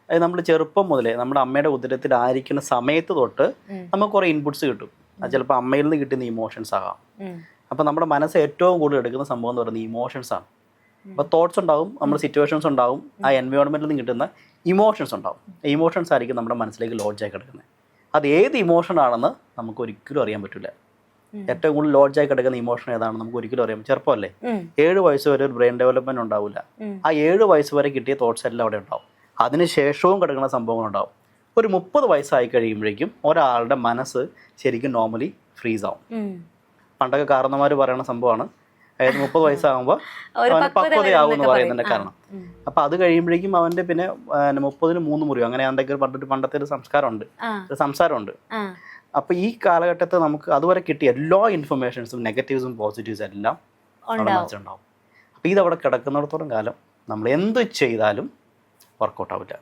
അത് നമ്മൾ ചെറുപ്പം മുതലേ നമ്മുടെ അമ്മയുടെ ഉദരത്തിലായിരിക്കുന്ന സമയത്ത് തൊട്ട് നമുക്ക് കുറേ ഇൻപുട്സ് കിട്ടും. അത് ചിലപ്പോൾ അമ്മയിൽ നിന്ന് കിട്ടുന്ന ഇമോഷൻസ് ആകാം. അപ്പോൾ നമ്മുടെ മനസ്സ് ഏറ്റവും കൂടുതൽ എടുക്കുന്ന സംഭവം എന്ന് പറയുന്നത് ഇമോഷൻസ് ആണ്. അപ്പോൾ തോട്ട്സ് ഉണ്ടാവും, നമ്മുടെ സിറ്റുവേഷൻസ് ഉണ്ടാവും, ആ എൻവയോൺമെൻറ്റിൽ നിന്ന് കിട്ടുന്ന ഇമോഷൻസ് ഉണ്ടാവും. ഇമോഷൻസ് ആയിരിക്കും നമ്മുടെ മനസ്സിലേക്ക് ലോഡ്ജായി കിടക്കുന്നത്. അത് ഏത് ഇമോഷൻ ആണെന്ന് നമുക്ക് ഒരിക്കലും അറിയാൻ പറ്റില്ല. ഏറ്റവും കൂടുതൽ ലോഡ്ജായി കിടക്കുന്ന ഇമോഷൻ ഏതാണെന്ന് നമുക്ക് ഒരിക്കലും അറിയാം. ചെറുപ്പമല്ലേ, 7 വയസ്സ് വരെ ഒരു ബ്രെയിൻ ഡെവലപ്മെൻറ്റ് ഉണ്ടാവില്ല. ആ 7 വയസ്സ് വരെ കിട്ടിയ തോട്ട്സ് എല്ലാം അവിടെ ഉണ്ടാവും. അതിന് ശേഷവും കിടക്കുന്ന സംഭവങ്ങളുണ്ടാവും. ഒരു 30 വയസ്സായി കഴിയുമ്പോഴേക്കും ഒരാളുടെ മനസ്സ് ശരിക്കും നോർമലി ഫ്രീസ് ആവും. പണ്ടൊക്കെ കാരണന്മാർ പറയുന്ന സംഭവമാണ്, അതായത് 30 വയസ്സാകുമ്പോൾ അവന് പക്വതയാവും എന്ന് പറയുന്നതിൻ്റെ കാരണം. അപ്പം അത് കഴിയുമ്പോഴേക്കും അവൻ്റെ പിന്നെ 30-ന് 3 മുറിയോ അങ്ങനെ എന്തൊക്കെ പണ്ടത്തെ ഒരു സംസ്കാരമുണ്ട്, ഒരു സംസാരമുണ്ട്. അപ്പോൾ ഈ കാലഘട്ടത്തിൽ നമുക്ക് അതുവരെ കിട്ടിയ എല്ലാ ഇൻഫർമേഷൻസും നെഗറ്റീവ്സും പോസിറ്റീവ്സും എല്ലാം അവിടെ മനസ്സിലുണ്ടാവും. അപ്പോൾ ഇതവിടെ കിടക്കുന്നിടത്തോളം കാലം നമ്മൾ എന്ത് ചെയ്താലും വർക്കൗട്ട് ആവില്ല.